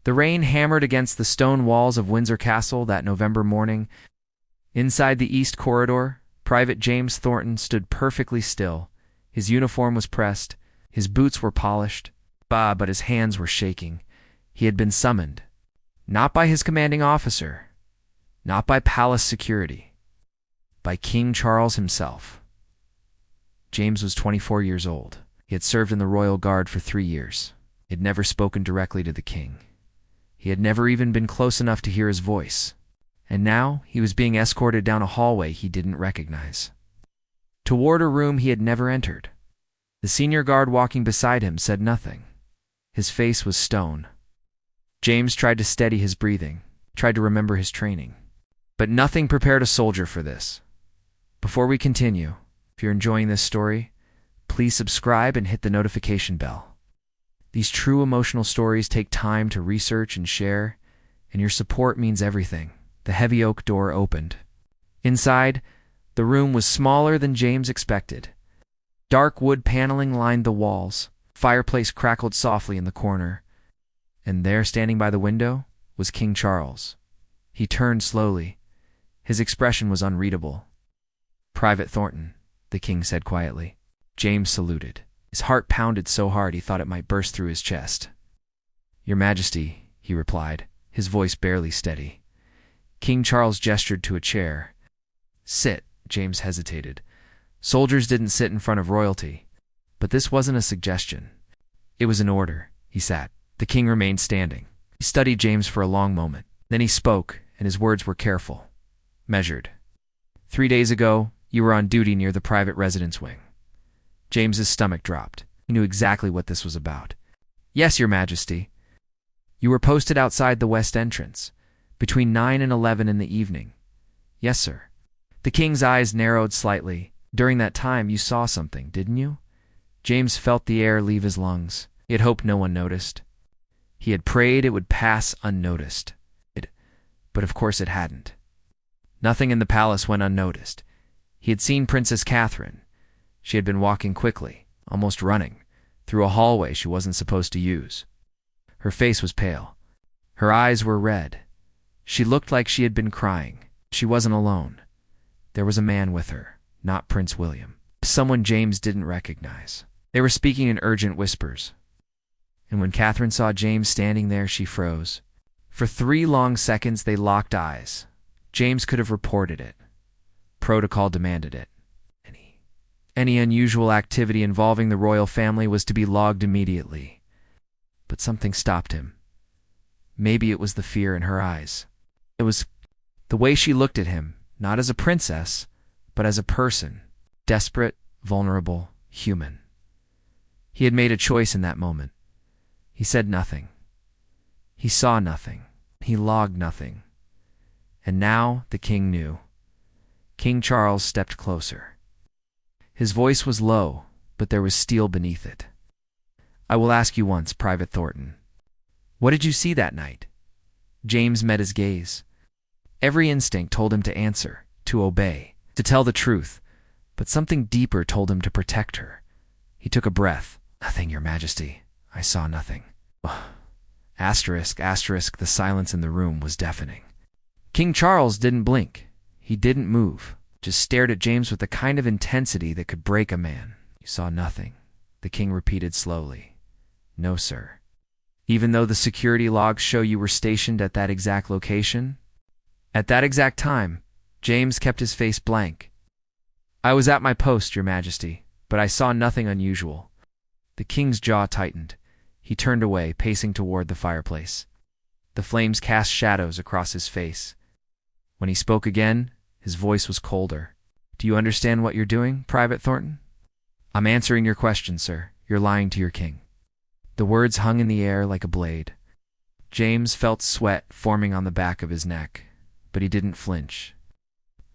The rain hammered against the stone walls of Windsor Castle that November morning. Inside the East Corridor, Private James Thornton stood perfectly still. His uniform was pressed, his boots were polished, but his hands were shaking. He had been summoned, not by his commanding officer, not by palace security, by King Charles himself. James was 24 years old. He had served in the Royal Guard for 3 years. He had never spoken directly to the king. He had never even been close enough to hear his voice. And now he was being escorted down a hallway he didn't recognize, toward a room he had never entered. The senior guard walking beside him said nothing. His face was stone. James tried to steady his breathing, tried to remember his training. But nothing prepared a soldier for this. Before we continue, if you're enjoying this story, please subscribe and hit the notification bell. These true emotional stories take time to research and share, and your support means everything. The heavy oak door opened. Inside, the room was smaller than James expected. Dark wood paneling lined the walls. Fireplace crackled softly in the corner. And there, standing by the window, was King Charles. He turned slowly. His expression was unreadable. "Private Thornton," the king said quietly. James saluted. His heart pounded so hard he thought it might burst through his chest. "Your Majesty," he replied, his voice barely steady. King Charles gestured to a chair. "Sit," James hesitated. Soldiers didn't sit in front of royalty. But this wasn't a suggestion. It was an order. He sat. The king remained standing. He studied James for a long moment. Then he spoke, and his words were careful, measured. "3 days ago, you were on duty near the private residence wing." James's stomach dropped. He knew exactly what this was about. "Yes, Your Majesty." "You were posted outside the west entrance, between 9 and 11 in the evening." "Yes, sir." The king's eyes narrowed slightly. "During that time, you saw something, didn't you?" James felt the air leave his lungs. He had hoped no one noticed. He had prayed it would pass unnoticed. But of course it hadn't. Nothing in the palace went unnoticed. He had seen Princess Catherine. She had been walking quickly, almost running, through a hallway she wasn't supposed to use. Her face was pale. Her eyes were red. She looked like she had been crying. She wasn't alone. There was a man with her, not Prince William. Someone James didn't recognize. They were speaking in urgent whispers. And when Catherine saw James standing there, she froze. For 3 long seconds they locked eyes. James could have reported it. Protocol demanded it. Any unusual activity involving the royal family was to be logged immediately. But something stopped him. Maybe it was the fear in her eyes. It was the way she looked at him, not as a princess, but as a person, desperate, vulnerable, human. He had made a choice in that moment. He said nothing. He saw nothing. He logged nothing. And now the king knew. King Charles stepped closer. His voice was low, but there was steel beneath it. "I will ask you once, Private Thornton. What did you see that night?" James met his gaze. Every instinct told him to answer, to obey, to tell the truth, but something deeper told him to protect her. He took a breath. "Nothing, Your Majesty. I saw nothing." Asterisk, asterisk, the silence in the room was deafening. King Charles didn't blink. He didn't move, just stared at James with the kind of intensity that could break a man. "You saw nothing," the king repeated slowly. "No, sir." "Even though the security logs show you were stationed at that exact location?" "At that exact time." James kept his face blank. "I was at my post, Your Majesty, but I saw nothing unusual." The king's jaw tightened. He turned away, pacing toward the fireplace. The flames cast shadows across his face. When he spoke again, his voice was colder. "Do you understand what you're doing, Private Thornton?" "I'm answering your question, sir. You're lying to your king." The words hung in the air like a blade. James felt sweat forming on the back of his neck, but he didn't flinch.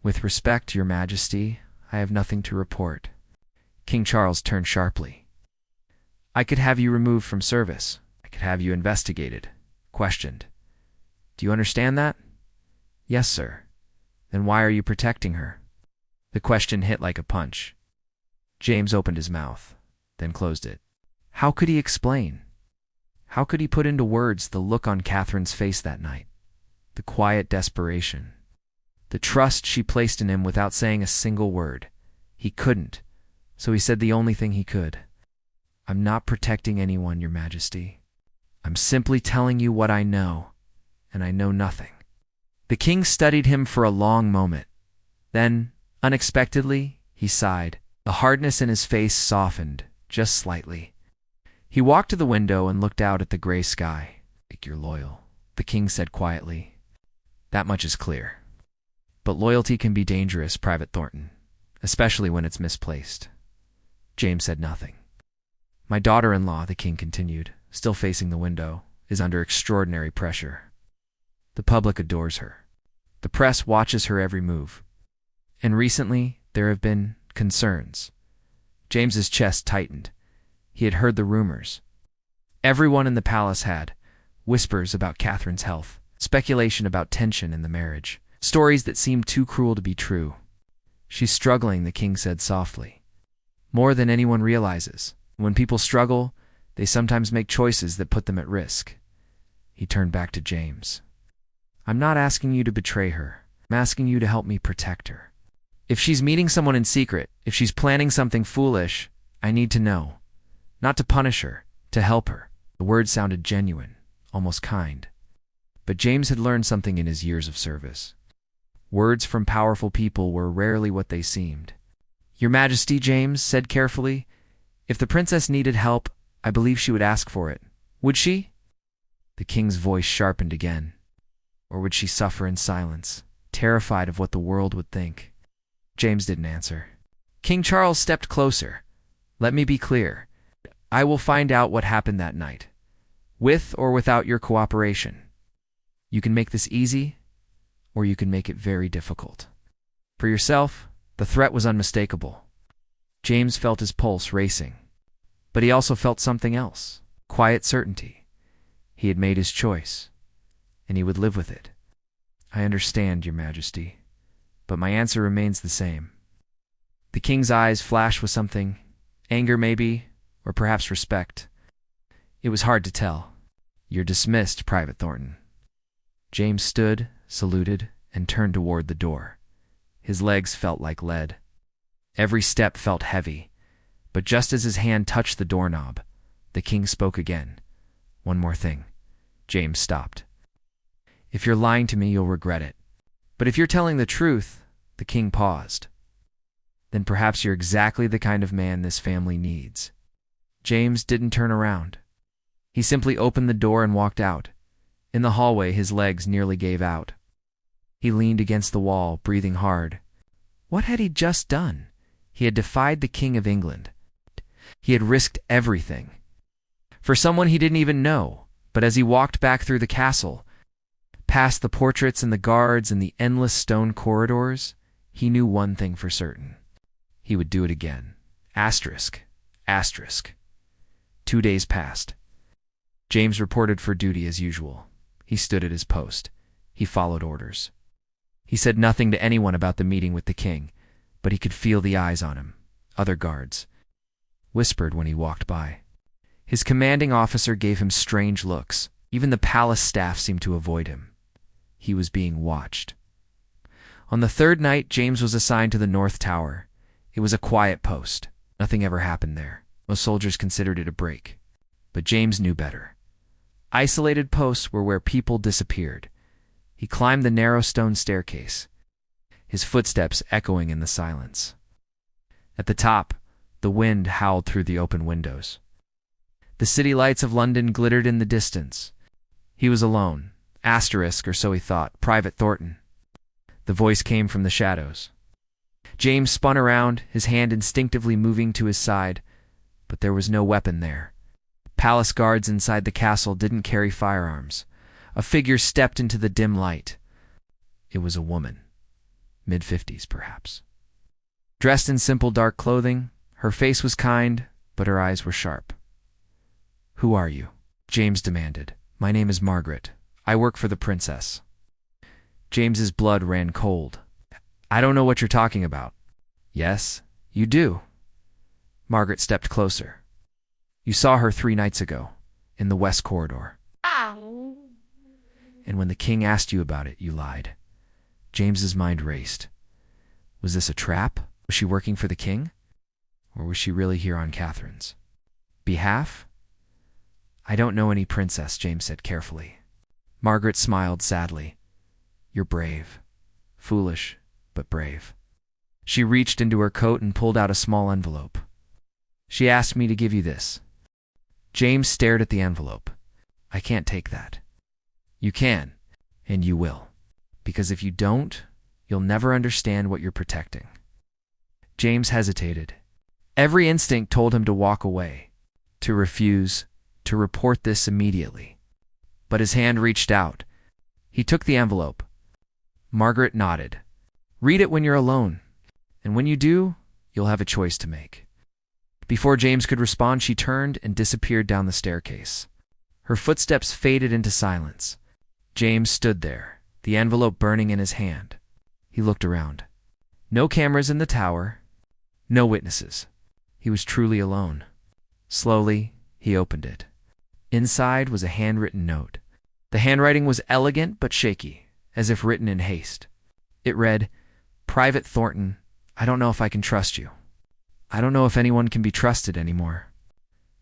"With respect, Your Majesty, I have nothing to report." King Charles turned sharply. "I could have you removed from service. I could have you investigated, questioned. Do you understand that?" "Yes, sir." "Then why are you protecting her?" The question hit like a punch. James opened his mouth, then closed it. How could he explain? How could he put into words the look on Catherine's face that night? The quiet desperation. The trust she placed in him without saying a single word. He couldn't, so he said the only thing he could. "I'm not protecting anyone, Your Majesty. I'm simply telling you what I know, and I know nothing." The king studied him for a long moment. Then, unexpectedly, he sighed. The hardness in his face softened, just slightly. He walked to the window and looked out at the gray sky. "You're loyal," the king said quietly. "That much is clear. But loyalty can be dangerous, Private Thornton, especially when it's misplaced." James said nothing. "My daughter-in-law," the king continued, still facing the window, "is under extraordinary pressure. The public adores her. The press watches her every move. And recently, there have been concerns." James's chest tightened. He had heard the rumors. Everyone in the palace had. Whispers about Catherine's health, speculation about tension in the marriage, stories that seemed too cruel to be true. "She's struggling," the king said softly. "More than anyone realizes. When people struggle, they sometimes make choices that put them at risk." He turned back to James. "I'm not asking you to betray her. I'm asking you to help me protect her. If she's meeting someone in secret, if she's planning something foolish, I need to know. Not to punish her, to help her." The words sounded genuine, almost kind. But James had learned something in his years of service. Words from powerful people were rarely what they seemed. "Your Majesty," James said carefully, "if the princess needed help, I believe she would ask for it. Would she?" The king's voice sharpened again. "Or would she suffer in silence, terrified of what the world would think?" James didn't answer. King Charles stepped closer. "Let me be clear. I will find out what happened that night, with or without your cooperation. You can make this easy, or you can make it very difficult." For yourself, the threat was unmistakable. James felt his pulse racing. But he also felt something else, quiet certainty. He had made his choice, and he would live with it. "I understand, Your Majesty, but my answer remains the same." The king's eyes flashed with something, anger maybe, or perhaps respect. It was hard to tell. "You're dismissed, Private Thornton." James stood, saluted, and turned toward the door. His legs felt like lead. Every step felt heavy, but just as his hand touched the doorknob, the king spoke again. "One more thing." James stopped. "If you're lying to me, you'll regret it. But if you're telling the truth," the king paused, "then perhaps you're exactly the kind of man this family needs." James didn't turn around. He simply opened the door and walked out. In the hallway, his legs nearly gave out. He leaned against the wall, breathing hard. What had he just done? He had defied the King of England. He had risked everything. For someone he didn't even know, but as he walked back through the castle, past the portraits and the guards and the endless stone corridors, he knew one thing for certain. He would do it again. Asterisk. Asterisk. 2 days passed. James reported for duty as usual. He stood at his post. He followed orders. He said nothing to anyone about the meeting with the king, but he could feel the eyes on him. Other guards whispered when he walked by. His commanding officer gave him strange looks. Even the palace staff seemed to avoid him. He was being watched. On the third night, James was assigned to the North Tower. It was a quiet post. Nothing ever happened there. Most soldiers considered it a break. But James knew better. Isolated posts were where people disappeared. He climbed the narrow stone staircase, his footsteps echoing in the silence. At the top, the wind howled through the open windows. The city lights of London glittered in the distance. He was alone. Asterisk, or so he thought. Private Thornton. The voice came from the shadows. James spun around, his hand instinctively moving to his side, but there was no weapon there. Palace guards inside the castle didn't carry firearms. A figure stepped into the dim light. It was a woman, mid-50s perhaps. Dressed in simple dark clothing, her face was kind, but her eyes were sharp. "Who are you?" James demanded. "My name is Margaret. I work for the princess." James's blood ran cold. "I don't know what you're talking about." "Yes, you do." Margaret stepped closer. "You saw her 3 nights ago, in the west corridor. And when the king asked you about it, you lied. James's mind raced. Was this a trap? Was she working for the king? Or was she really here on Catherine's behalf? I don't know any princess, James said carefully. Margaret smiled sadly. You're brave. Foolish, but brave. She reached into her coat and pulled out a small envelope. She asked me to give you this. James stared at the envelope. I can't take that. You can, and you will. Because if you don't, you'll never understand what you're protecting. James hesitated. Every instinct told him to walk away, to refuse, to report this immediately. But his hand reached out. He took the envelope. Margaret nodded. Read it when you're alone, and when you do, you'll have a choice to make. Before James could respond, she turned and disappeared down the staircase. Her footsteps faded into silence. James stood there, the envelope burning in his hand. He looked around. No cameras in the tower, no witnesses. He was truly alone. Slowly, he opened it. Inside was a handwritten note. The handwriting was elegant but shaky, as if written in haste. It read, Private Thornton, I don't know if I can trust you. I don't know if anyone can be trusted anymore.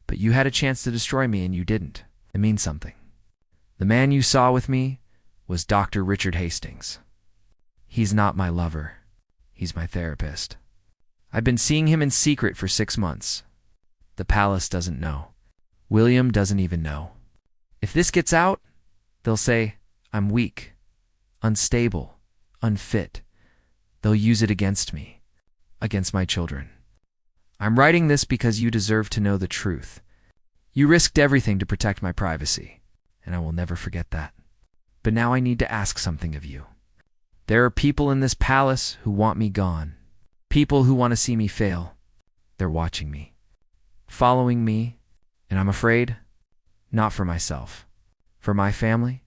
But you had a chance to destroy me and you didn't. It means something. The man you saw with me was Dr. Richard Hastings. He's not my lover. He's my therapist. I've been seeing him in secret for 6 months. The palace doesn't know. William doesn't even know. If this gets out, they'll say, I'm weak, unstable, unfit. They'll use it against me, against my children. I'm writing this because you deserve to know the truth. You risked everything to protect my privacy, and I will never forget that. But now I need to ask something of you. There are people in this palace who want me gone. People who want to see me fail. They're watching me, following me, and I'm afraid, not for myself, for my family.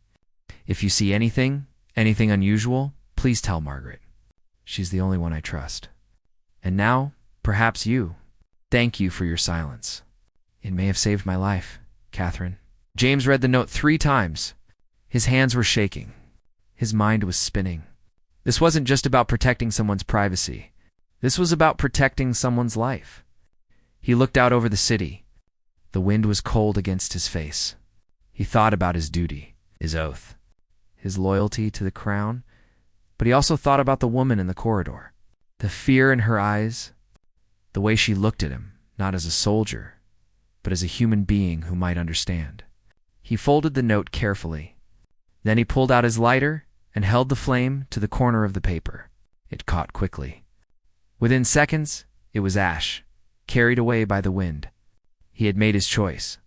If you see anything unusual, please tell Margaret. She's the only one I trust. And now, perhaps you. Thank you for your silence. It may have saved my life, Catherine. James read the note 3 times. His hands were shaking. His mind was spinning. This wasn't just about protecting someone's privacy. This was about protecting someone's life. He looked out over the city. The wind was cold against his face. He thought about his duty, his oath, his loyalty to the crown, but he also thought about the woman in the corridor. The fear in her eyes, the way she looked at him, not as a soldier, but as a human being who might understand. He folded the note carefully. Then he pulled out his lighter and held the flame to the corner of the paper. It caught quickly. Within seconds, it was ash, carried away by the wind. He had made his choice.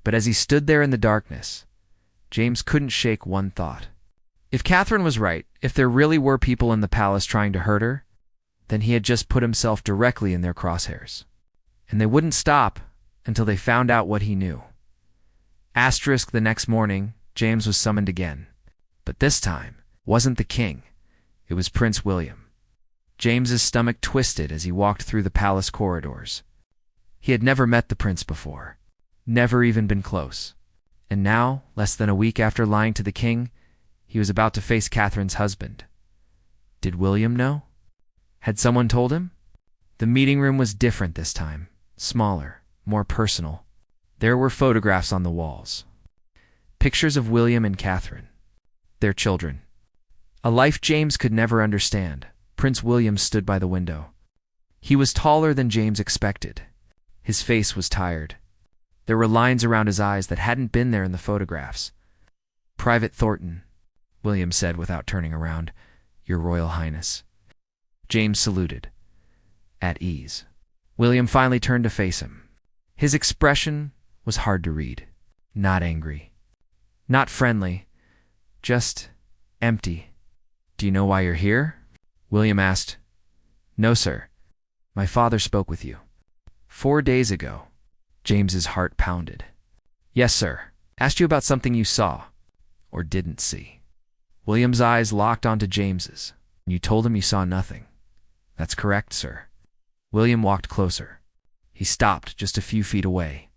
But as he stood there in the darkness, James couldn't shake one thought. If Catherine was right, if there really were people in the palace trying to hurt her, then he had just put himself directly in their crosshairs. And they wouldn't stop until they found out what he knew. Asterisk, the next morning, James was summoned again. But this time, wasn't the king. It was Prince William. James's stomach twisted as he walked through the palace corridors. He had never met the prince before, never even been close. And now, less than a week after lying to the king, he was about to face Catherine's husband. Did William know? Had someone told him? The meeting room was different this time, smaller, more personal. There were photographs on the walls. Pictures of William and Catherine, their children. A life James could never understand. Prince William stood by the window. He was taller than James expected. His face was tired. There were lines around his eyes that hadn't been there in the photographs. Private Thornton, William said without turning around. Your Royal Highness. James saluted. At ease. William finally turned to face him. His expression was hard to read. Not angry. Not friendly. Just empty. Do you know why you're here? William asked. No, sir. My father spoke with you 4 days ago. James's heart pounded. Yes, sir. Asked you about something you saw, or didn't see. William's eyes locked onto James's. You told him you saw nothing. That's correct, sir. William walked closer. He stopped just a few feet away.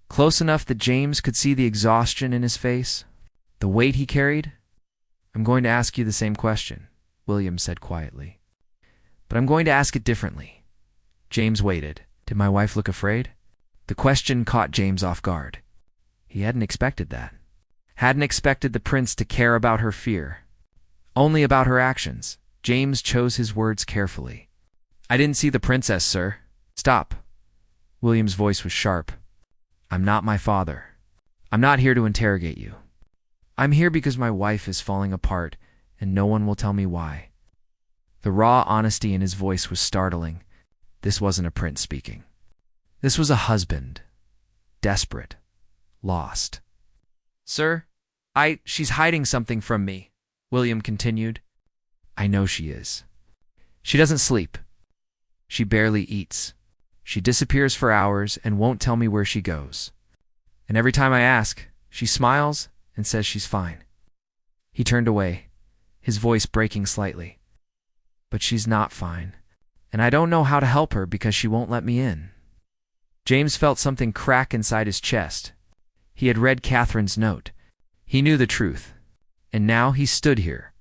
close enough that James could see the exhaustion in his face, the weight he carried. "I'm going to ask you the same question," William said quietly. "But I'm going to ask it differently." James waited. Did my wife look afraid? The question caught James off guard. He hadn't expected that. Hadn't expected the prince to care about her fear. Only about her actions. James chose his words carefully. "I didn't see the princess, sir." "Stop." William's voice was sharp. "I'm not my father. I'm not here to interrogate you. I'm here because my wife is falling apart, and no one will tell me why." The raw honesty in his voice was startling. This wasn't a prince speaking. This was a husband. Desperate. Lost. "Sir, she's hiding something from me," William continued. "I know she is. She doesn't sleep. She barely eats. She disappears for hours and won't tell me where she goes. And every time I ask, she smiles and says she's fine." He turned away, his voice breaking slightly. "But she's not fine, and I don't know how to help her because she won't let me in." James felt something crack inside his chest. He had read Catherine's note. He knew the truth. And now he stood here,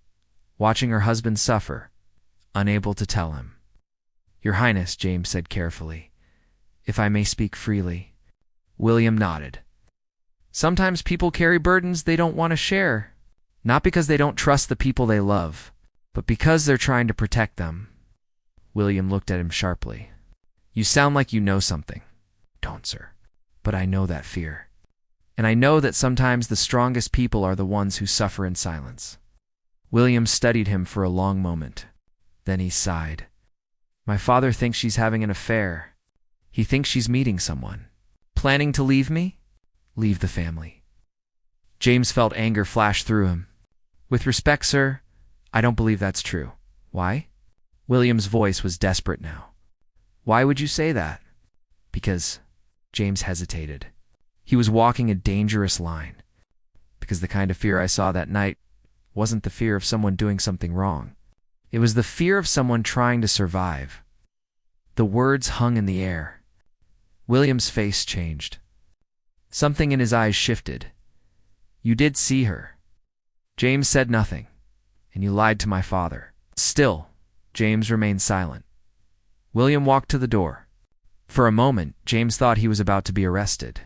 watching her husband suffer, unable to tell him. "Your Highness," James said carefully, "if I may speak freely." William nodded. "Sometimes people carry burdens they don't want to share, not because they don't trust the people they love, but because they're trying to protect them." William looked at him sharply. "You sound like you know something." "Don't, sir. But I know that fear. And I know that sometimes the strongest people are the ones who suffer in silence." William studied him for a long moment. Then he sighed. "My father thinks she's having an affair. He thinks she's meeting someone. Planning to leave me? Leave the family." James felt anger flash through him. "With respect, sir, I don't believe that's true." "Why?" William's voice was desperate now. "Why would you say that?" "Because—" James hesitated. He was walking a dangerous line. "Because the kind of fear I saw that night wasn't the fear of someone doing something wrong. It was the fear of someone trying to survive." The words hung in the air. William's face changed. Something in his eyes shifted. "You did see her." James said nothing. "And you lied to my father." Still, James remained silent. William walked to the door. For a moment, James thought he was about to be arrested,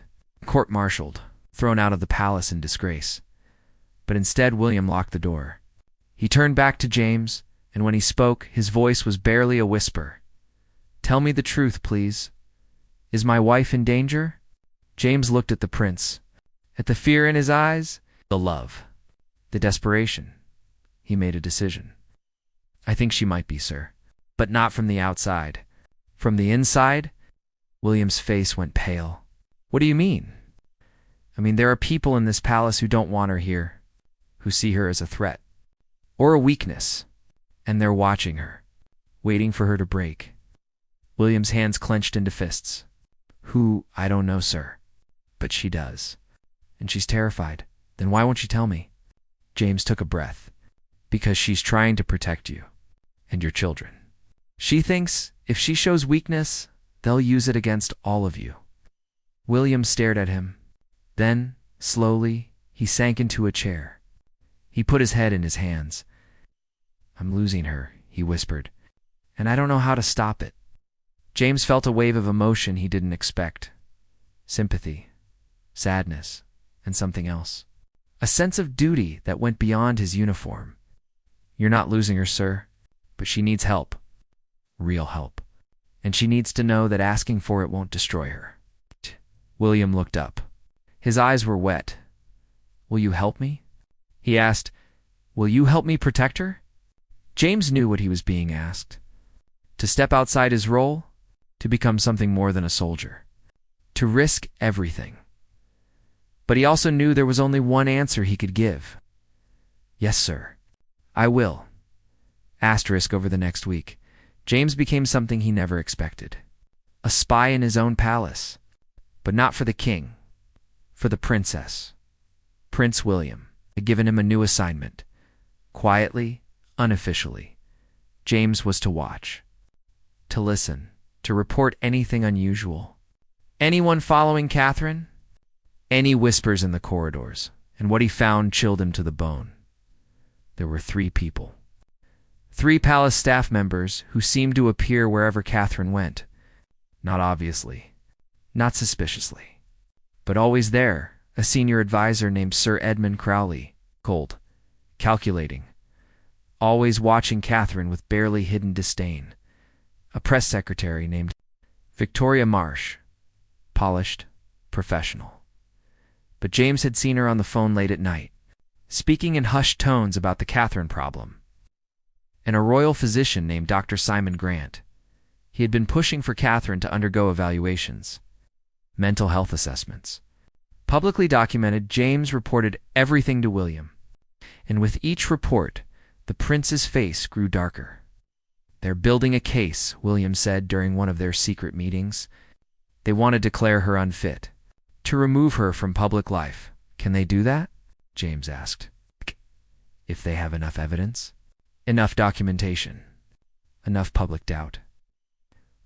court-martialed, thrown out of the palace in disgrace. But instead, William locked the door. He turned back to James, and when he spoke, his voice was barely a whisper. "Tell me the truth, please. Is my wife in danger?" James looked at the prince, at the fear in his eyes, the love, the desperation. He made a decision. "I think she might be, sir. But not from the outside. From the inside?" William's face went pale. "What do you mean?" "I mean, there are people in this palace who don't want her here, who see her as a threat, or a weakness, and they're watching her, waiting for her to break." William's hands clenched into fists. "Who? I don't know, sir. But she does. And she's terrified. Then why won't you tell me?" James took a breath. "Because she's trying to protect you, and your children. She thinks if she shows weakness, they'll use it against all of you." William stared at him. Then, slowly, he sank into a chair. He put his head in his hands. "I'm losing her," he whispered, "and I don't know how to stop it." James felt a wave of emotion he didn't expect. Sympathy, sadness, and something else. A sense of duty that went beyond his uniform. "You're not losing her, sir, but she needs help. Real help. And she needs to know that asking for it won't destroy her." William looked up. His eyes were wet. "Will you help me?" He asked. "Will you help me protect her?" James knew what he was being asked. To step outside his role, to become something more than a soldier. To risk everything. But he also knew there was only one answer he could give. "Yes, sir. I will." Asterisk over the next week. James became something he never expected. A spy in his own palace. But not for the king. For the princess. Prince William had given him a new assignment. Quietly, unofficially. James was to watch. To listen. To report anything unusual. Anyone following Catherine? any whispers in the corridors, and what he found chilled him to the bone. There were 3 people. 3 palace staff members who seemed to appear wherever Catherine went. Not obviously, not suspiciously, but always there. A senior advisor named Sir Edmund Crowley, cold, calculating, always watching Catherine with barely hidden disdain. A press secretary named Victoria Marsh, polished, professional. But James had seen her on the phone late at night, speaking in hushed tones about the Catherine problem. And a royal physician named Dr. Simon Grant. He had been pushing for Catherine to undergo evaluations, mental health assessments. Publicly documented, James reported everything to William, and with each report, the prince's face grew darker. "They're building a case," William said during one of their secret meetings. "They want to declare her unfit, to remove her from public life. Can they do that?" James asked. "If they have enough evidence, enough documentation, enough public doubt."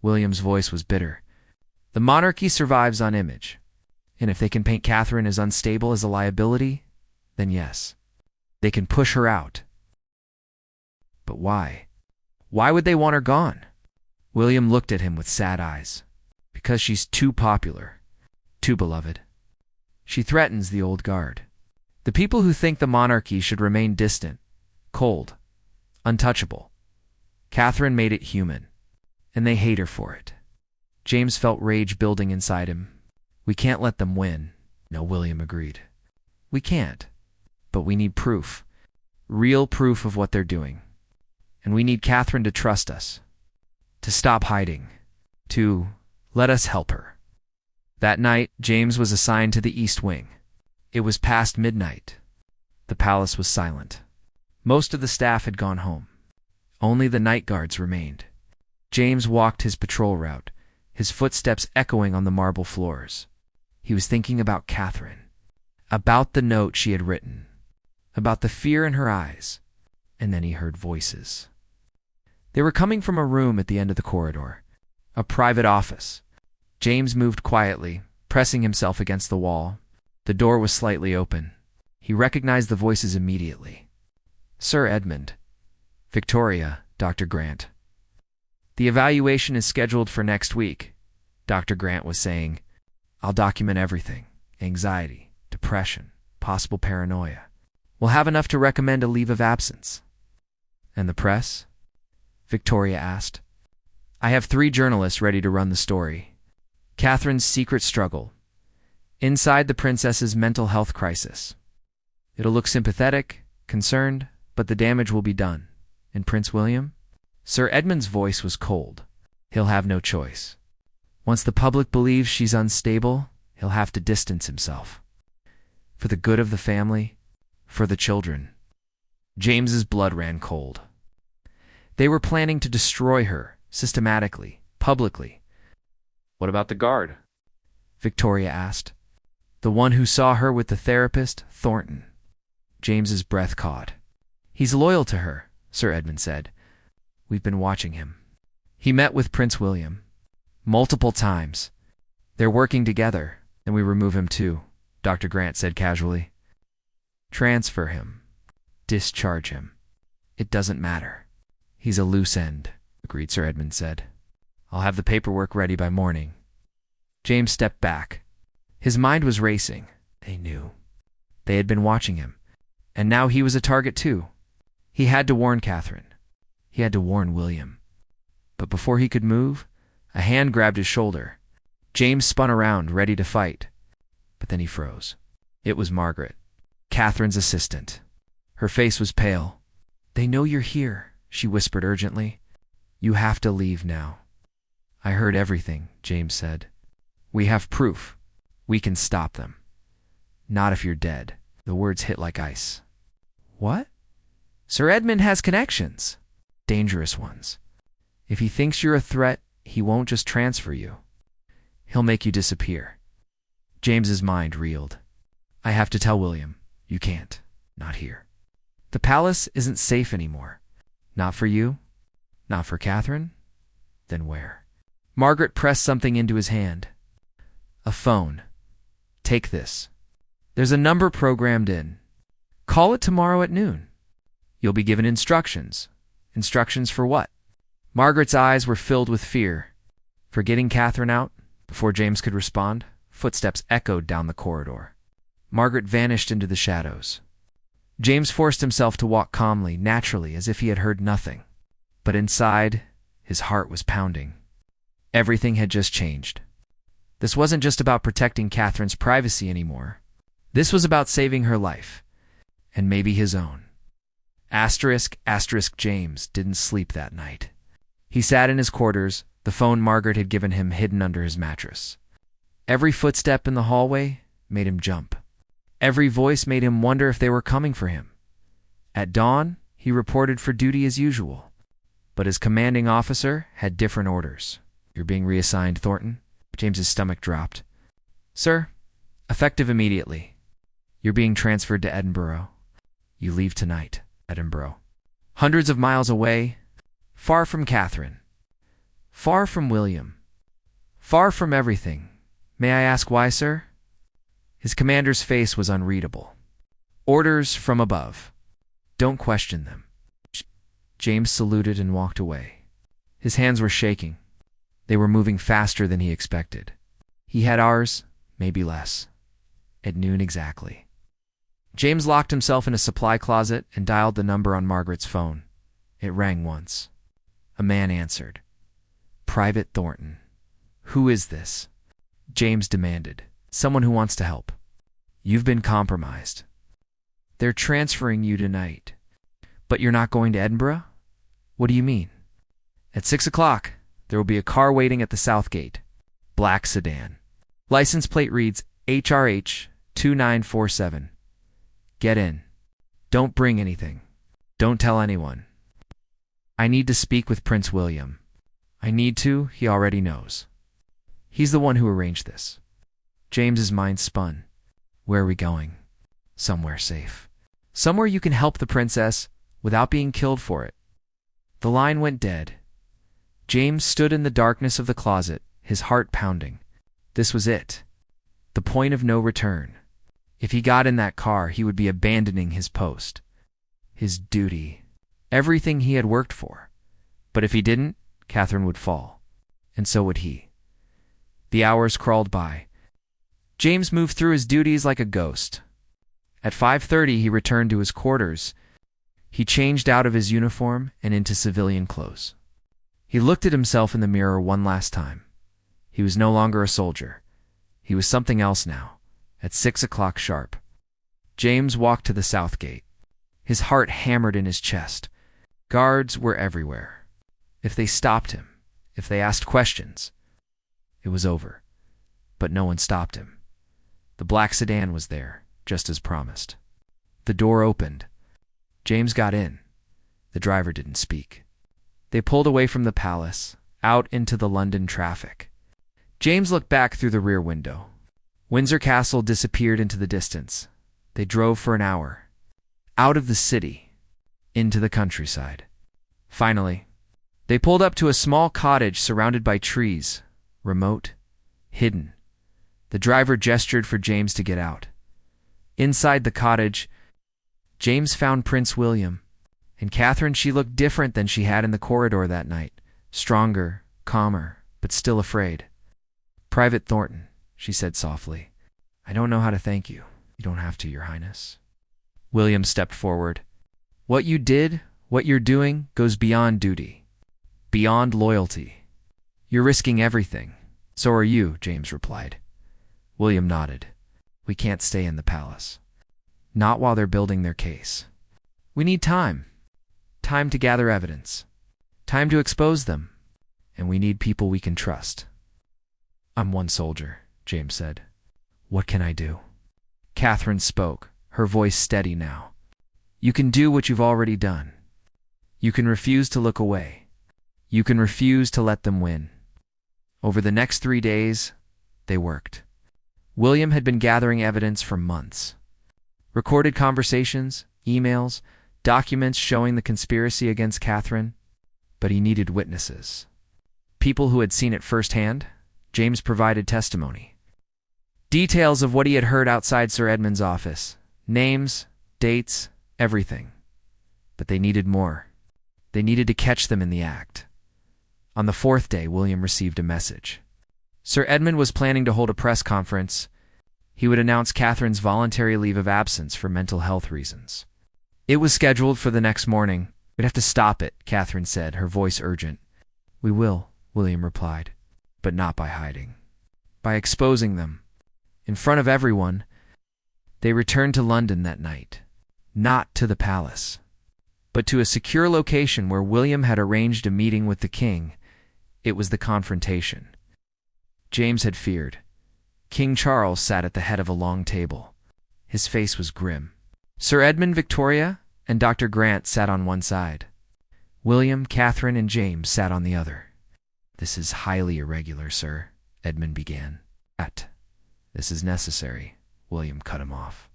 William's voice was bitter. "The monarchy survives on image, and if they can paint Catherine as unstable as a liability, then yes, they can push her out. But why? Why would they want her gone?" William looked at him with sad eyes. "Because she's too popular, too beloved. She threatens the old guard. The people who think the monarchy should remain distant, cold, untouchable. Catherine made it human, and they hate her for it." James felt rage building inside him. "We can't let them win." "No," William agreed. "We can't. But we need proof. Real proof of what they're doing. And we need Catherine to trust us. To stop hiding. To let us help her." That night, James was assigned to the East Wing. It was past midnight. The palace was silent. Most of the staff had gone home. Only the night guards remained. James walked his patrol route, his footsteps echoing on the marble floors. He was thinking about Catherine, about the note she had written, about the fear in her eyes, and then he heard voices. They were coming from a room at the end of the corridor, a private office. James moved quietly, pressing himself against the wall. The door was slightly open. He recognized the voices immediately. "Sir Edmund." "Victoria, Dr. Grant." "The evaluation is scheduled for next week," Dr. Grant was saying. "I'll document everything. Anxiety, depression, possible paranoia. We'll have enough to recommend a leave of absence." "And the press?" Victoria asked. "I have 3 journalists ready to run the story. Catherine's secret struggle. Inside the princess's mental health crisis. It'll look sympathetic, concerned, but the damage will be done. And Prince William?" Sir Edmund's voice was cold. "He'll have no choice. Once the public believes she's unstable, he'll have to distance himself. For the good of the family, for the children." James's blood ran cold. They were planning to destroy her, systematically, publicly. "What about the guard?" Victoria asked. "The one who saw her with the therapist, Thornton." James's breath caught. "He's loyal to her," Sir Edmund said. "We've been watching him. He met with Prince William. Multiple times. They're working together, and we remove him too," Dr. Grant said casually. "Transfer him. Discharge him. It doesn't matter. He's a loose end," agreed Sir Edmund said. "I'll have the paperwork ready by morning." James stepped back. His mind was racing. They knew. They had been watching him. And now he was a target too. He had to warn Catherine. He had to warn William. But before he could move, a hand grabbed his shoulder. James spun around, ready to fight. But then he froze. It was Margaret, Catherine's assistant. Her face was pale. "They know you're here," she whispered urgently. "You have to leave now." "I heard everything," James said. "We have proof. We can stop them." "Not if you're dead." The words hit like ice. "What?" "Sir Edmund has connections. Dangerous ones. If he thinks you're a threat, he won't just transfer you. He'll make you disappear." James's mind reeled. "I have to tell William. You can't. Not here. The palace isn't safe anymore. Not for you. Not for Catherine. Then where?" Margaret pressed something into his hand. "A phone. Take this." There's a number programmed in. Call it tomorrow at noon. You'll be given instructions. Instructions for what? Margaret's eyes were filled with fear. For getting Catherine out? Before James could respond, footsteps echoed down the corridor. Margaret vanished into the shadows. James forced himself to walk calmly, naturally, as if he had heard nothing. But inside, his heart was pounding. Everything had just changed. This wasn't just about protecting Catherine's privacy anymore. This was about saving her life, and maybe his own. Asterisk James didn't sleep that night. He sat in his quarters, the phone Margaret had given him hidden under his mattress. Every footstep in the hallway made him jump. Every voice made him wonder if they were coming for him. At dawn, he reported for duty as usual. But his commanding officer had different orders. "You're being reassigned, Thornton." James's stomach dropped. "Sir, effective immediately. You're being transferred to Edinburgh. You leave tonight." Edinburgh. Hundreds of miles away, far from Catherine. Far from William. Far from everything. "May I ask why, sir?" His commander's face was unreadable. "Orders from above. Don't question them." James saluted and walked away. His hands were shaking. They were moving faster than he expected. He had hours, maybe less. At noon exactly. James locked himself in a supply closet and dialed the number on Margaret's phone. It rang once. A man answered. "Private Thornton." "Who is this?" James demanded. "Someone who wants to help." "You've been compromised. They're transferring you tonight." "But you're not going to Edinburgh?" "What do you mean?" "At 6 o'clock, there will be a car waiting at the south gate. Black sedan. License plate reads HRH 2947. Get in. Don't bring anything. Don't tell anyone. I need to speak with Prince William. I need to, he already knows. He's the one who arranged this." James's mind spun. "Where are we going?" "Somewhere safe. Somewhere you can help the princess without being killed for it." The line went dead. James stood in the darkness of the closet, his heart pounding. This was it. The point of no return. If he got in that car, he would be abandoning his post. His duty. Everything he had worked for. But if he didn't, Catherine would fall. And so would he. The hours crawled by. James moved through his duties like a ghost. At 5:30, he returned to his quarters. He changed out of his uniform and into civilian clothes. He looked at himself in the mirror one last time. He was no longer a soldier. He was something else now. At 6 o'clock sharp, James walked to the south gate. His heart hammered in his chest. Guards were everywhere. If they stopped him, if they asked questions, it was over. But no one stopped him. The black sedan was there, just as promised. The door opened. James got in. The driver didn't speak. They pulled away from the palace, out into the London traffic. James looked back through the rear window. Windsor Castle disappeared into the distance. They drove for an hour. Out of the city, into the countryside. Finally, they pulled up to a small cottage surrounded by trees, remote, hidden. The driver gestured for James to get out. Inside the cottage, James found Prince William. And Catherine, she looked different than she had in the corridor that night. Stronger, calmer, but still afraid. "Private Thornton," she said softly. "I don't know how to thank you." "You don't have to, Your Highness." William stepped forward. "What you did, what you're doing, goes beyond duty. Beyond loyalty. You're risking everything." "So are you," James replied. William nodded. "We can't stay in the palace. Not while they're building their case. We need time. Time to gather evidence. Time to expose them. And we need people we can trust." "I'm one soldier," James said. "What can I do?" Catherine spoke, her voice steady now. "You can do what you've already done. You can refuse to look away. You can refuse to let them win." Over the next 3 days, they worked. William had been gathering evidence for months. Recorded conversations, emails, documents showing the conspiracy against Catherine. But he needed witnesses. People who had seen it firsthand. James provided testimony. Details of what he had heard outside Sir Edmund's office. Names, dates, everything. But they needed more. They needed to catch them in the act. On the fourth day, William received a message. Sir Edmund was planning to hold a press conference. He would announce Catherine's voluntary leave of absence for mental health reasons. It was scheduled for the next morning. We'd have to stop it, Catherine said, her voice urgent. We will, William replied, but not by hiding. By exposing them. In front of everyone, they returned to London that night. Not to the palace, but to a secure location where William had arranged a meeting with the king. It was the confrontation James had feared. King Charles sat at the head of a long table. His face was grim. Sir Edmund, Victoria, and Dr. Grant sat on one side. William, Catherine, and James sat on the other. This is highly irregular, sir, Edmund began. This is necessary, William cut him off.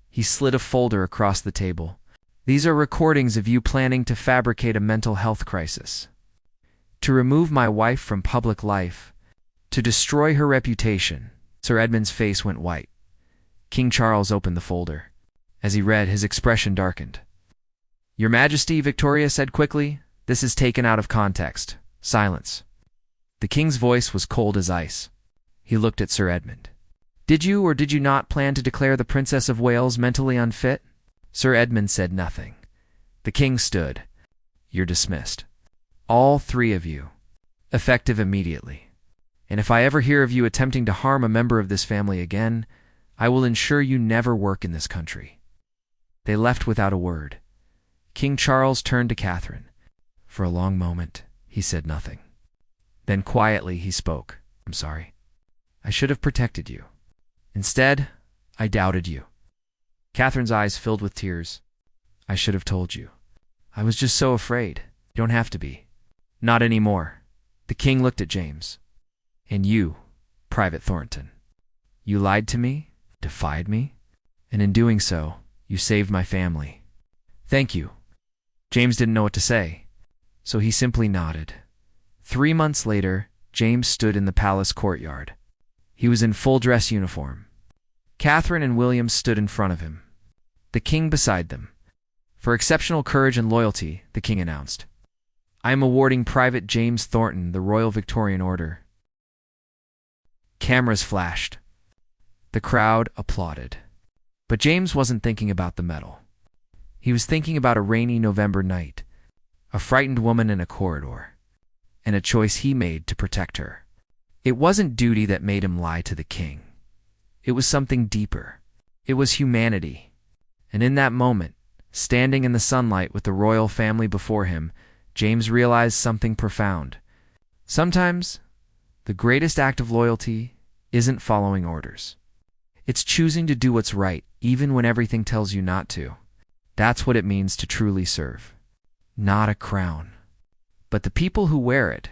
He slid a folder across the table. These are recordings of you planning to fabricate a mental health crisis. To remove my wife from public life. To destroy her reputation. Sir Edmund's face went white. King Charles opened the folder. As he read, his expression darkened. Your Majesty, Victoria said quickly, this is taken out of context. Silence. The king's voice was cold as ice. He looked at Sir Edmund. Did you or did you not plan to declare the Princess of Wales mentally unfit? Sir Edmund said nothing. The king stood. You're dismissed. All three of you. Effective immediately. And if I ever hear of you attempting to harm a member of this family again, I will ensure you never work in this country. They left without a word. King Charles turned to Catherine. For a long moment, he said nothing. Then quietly he spoke. I'm sorry. I should have protected you. Instead, I doubted you. Catherine's eyes filled with tears. I should have told you. I was just so afraid. You don't have to be. Not anymore. The king looked at James. And you, Private Thornton. You lied to me, defied me, and in doing so, you saved my family. Thank you. James didn't know what to say, so he simply nodded. 3 months later, James stood in the palace courtyard. He was in full dress uniform. Catherine and William stood in front of him, the king beside them. For exceptional courage and loyalty, the king announced, I am awarding Private James Thornton the Royal Victorian Order. Cameras flashed. The crowd applauded. But James wasn't thinking about the medal. He was thinking about a rainy November night, a frightened woman in a corridor, and a choice he made to protect her. It wasn't duty that made him lie to the king. It was something deeper. It was humanity. And in that moment, standing in the sunlight with the royal family before him, James realized something profound. Sometimes, the greatest act of loyalty isn't following orders. It's choosing to do what's right, even when everything tells you not to. That's what it means to truly serve. Not a crown, but the people who wear it.